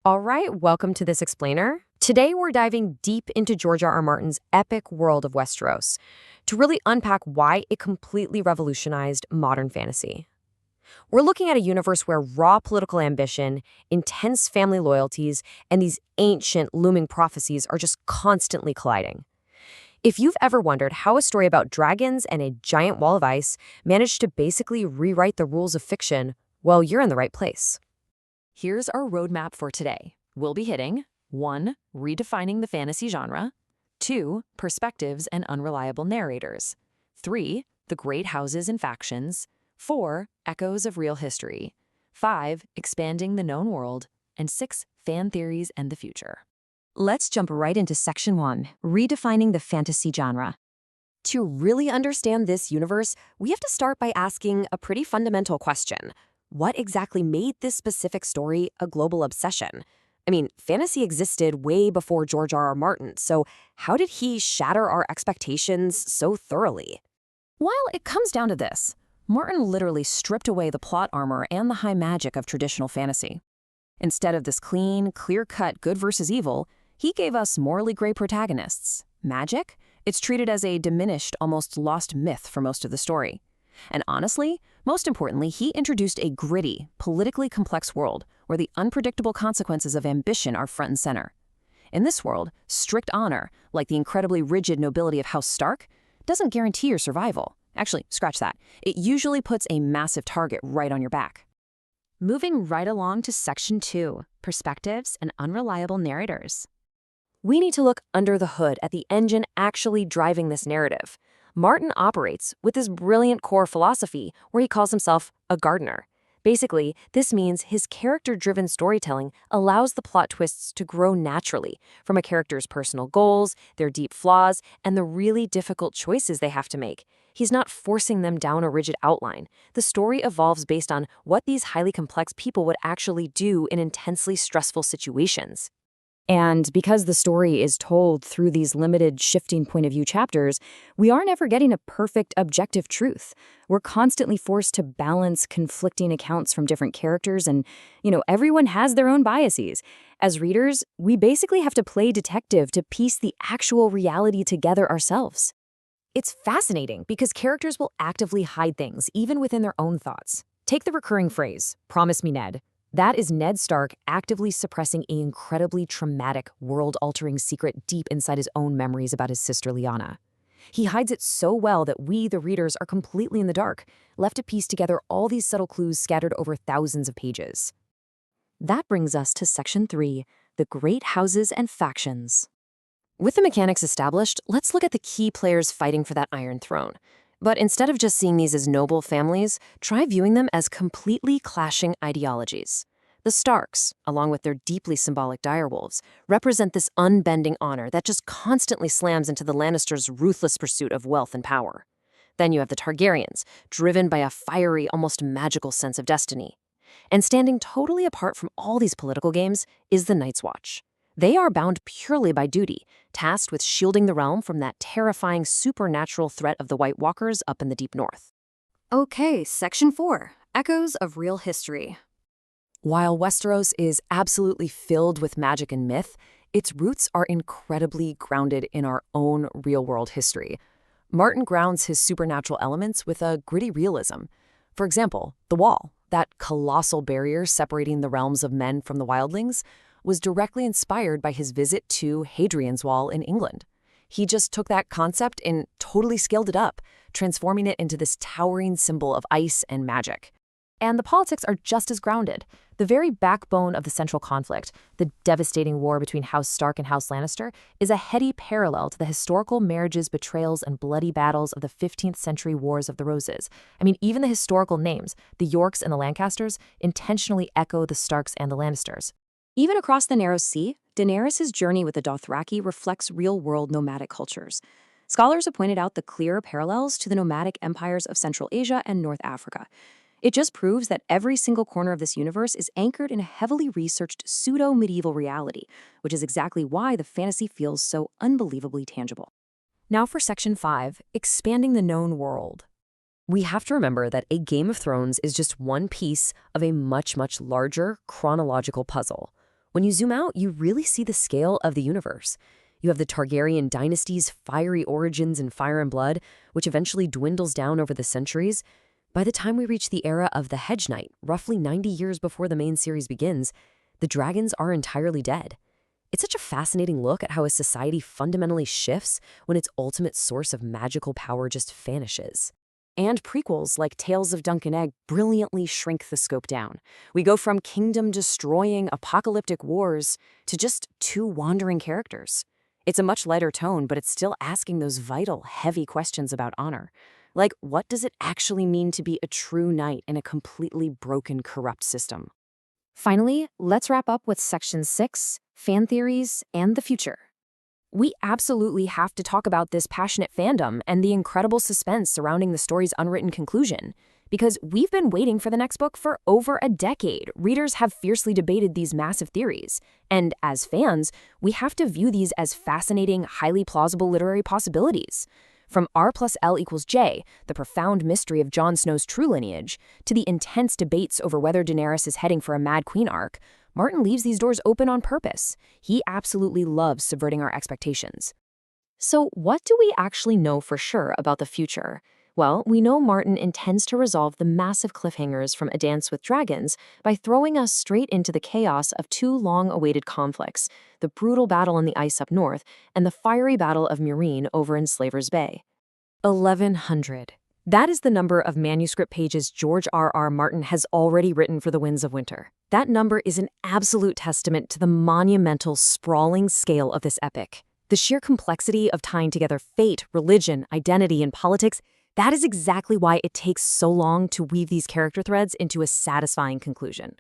All right, welcome to this explainer. Today we're diving deep into George R. R. Martin's epic world of Westeros to really unpack why it completely revolutionized modern fantasy. We're looking at a universe where raw political ambition, intense family loyalties, and these ancient looming prophecies are just constantly colliding. If you've ever wondered how a story about dragons and a giant wall of ice managed to basically rewrite the rules of fiction, well, you're in the right place. Here's our roadmap for today. We'll be hitting 1. Redefining the fantasy genre, 2. Perspectives and unreliable narrators, 3. The great houses and factions, 4. Echoes of real history, 5. Expanding the known world, and 6. Fan theories and the future. Let's jump right into Section 1, Redefining the Fantasy Genre. To really understand this universe, we have to start by asking a pretty fundamental question. What exactly made this specific story a global obsession? I mean, fantasy existed way before George R. R. Martin, so how did he shatter our expectations so thoroughly? Well, it comes down to this. Martin literally stripped away the plot armor and the high magic of traditional fantasy. Instead of this clean, clear-cut good versus evil, he gave us morally gray protagonists. Magic? It's treated as a diminished, almost lost myth for most of the story. And honestly, most importantly, he introduced a gritty, politically complex world where the unpredictable consequences of ambition are front and center. In this world, strict honor, like the incredibly rigid nobility of House Stark, doesn't guarantee your survival. Actually, scratch that. It usually puts a massive target right on your back. Moving right along to Section 2, Perspectives and Unreliable Narrators. We need to look under the hood at the engine actually driving this narrative. Martin operates with this brilliant core philosophy where he calls himself a gardener. Basically, this means his character-driven storytelling allows the plot twists to grow naturally from a character's personal goals, their deep flaws, and the really difficult choices they have to make. He's not forcing them down a rigid outline. The story evolves based on what these highly complex people would actually do in intensely stressful situations. And because the story is told through these limited shifting point of view chapters, we aren't ever getting a perfect objective truth. We're constantly forced to balance conflicting accounts from different characters and, everyone has their own biases. As readers, we basically have to play detective to piece the actual reality together ourselves. It's fascinating because characters will actively hide things even within their own thoughts. Take the recurring phrase, "Promise me, Ned." That is Ned Stark actively suppressing an incredibly traumatic, world-altering secret deep inside his own memories about his sister Lyanna. He hides it so well that we, the readers, are completely in the dark, left to piece together all these subtle clues scattered over thousands of pages. That brings us to Section 3, The Great Houses and Factions. With the mechanics established, let's look at the key players fighting for that Iron Throne. But instead of just seeing these as noble families, try viewing them as completely clashing ideologies. The Starks, along with their deeply symbolic direwolves, represent this unbending honor that just constantly slams into the Lannisters' ruthless pursuit of wealth and power. Then you have the Targaryens, driven by a fiery, almost magical sense of destiny. And standing totally apart from all these political games is the Night's Watch. They are bound purely by duty, tasked with shielding the realm from that terrifying supernatural threat of the White Walkers up in the deep north. Okay, Section 4, Echoes of Real History. While Westeros is absolutely filled with magic and myth, its roots are incredibly grounded in our own real-world history. Martin grounds his supernatural elements with a gritty realism. For example, the Wall, that colossal barrier separating the realms of men from the wildlings, was directly inspired by his visit to Hadrian's Wall in England. He just took that concept and totally scaled it up, transforming it into this towering symbol of ice and magic. And the politics are just as grounded. The very backbone of the central conflict, the devastating war between House Stark and House Lannister, is a heady parallel to the historical marriages, betrayals, and bloody battles of the 15th century Wars of the Roses. I mean, even the historical names, the Yorks and the Lancasters, intentionally echo the Starks and the Lannisters. Even across the Narrow Sea, Daenerys' journey with the Dothraki reflects real-world nomadic cultures. Scholars have pointed out the clear parallels to the nomadic empires of Central Asia and North Africa. It just proves that every single corner of this universe is anchored in a heavily researched pseudo-medieval reality, which is exactly why the fantasy feels so unbelievably tangible. Now for Section 5, Expanding the Known World. We have to remember that A Game of Thrones is just one piece of a much, much larger chronological puzzle. When you zoom out, you really see the scale of the universe. You have the Targaryen dynasty's fiery origins in Fire and Blood, which eventually dwindles down over the centuries. By the time we reach the era of the Hedge Knight, roughly 90 years before the main series begins, the dragons are entirely dead. It's such a fascinating look at how a society fundamentally shifts when its ultimate source of magical power just vanishes. And prequels like Tales of Dunk and Egg brilliantly shrink the scope down. We go from kingdom-destroying apocalyptic wars to just two wandering characters. It's a much lighter tone, but it's still asking those vital, heavy questions about honor. Like, what does it actually mean to be a true knight in a completely broken, corrupt system? Finally, let's wrap up with Section 6, fan theories and the future. We absolutely have to talk about this passionate fandom and the incredible suspense surrounding the story's unwritten conclusion. Because we've been waiting for the next book for over a decade. Readers have fiercely debated these massive theories. And as fans, we have to view these as fascinating, highly plausible literary possibilities. From R plus L equals J, the profound mystery of Jon Snow's true lineage, to the intense debates over whether Daenerys is heading for a Mad Queen arc, Martin leaves these doors open on purpose. He absolutely loves subverting our expectations. So what do we actually know for sure about the future? Well, we know Martin intends to resolve the massive cliffhangers from A Dance with Dragons by throwing us straight into the chaos of two long-awaited conflicts, the brutal battle on the ice up north and the fiery battle of Meereen over in Slaver's Bay. 1,100. That is the number of manuscript pages George R.R. Martin has already written for The Winds of Winter. That number is an absolute testament to the monumental, sprawling scale of this epic. The sheer complexity of tying together fate, religion, identity, and politics, that is exactly why it takes so long to weave these character threads into a satisfying conclusion.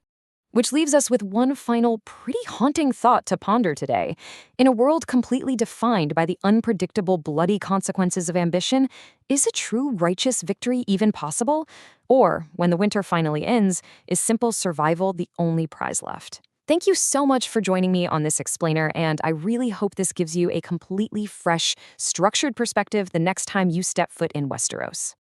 Which leaves us with one final, pretty haunting thought to ponder today. In a world completely defined by the unpredictable, bloody consequences of ambition, is a true righteous victory even possible? Or, when the winter finally ends, is simple survival the only prize left? Thank you so much for joining me on this explainer, and I really hope this gives you a completely fresh, structured perspective the next time you step foot in Westeros.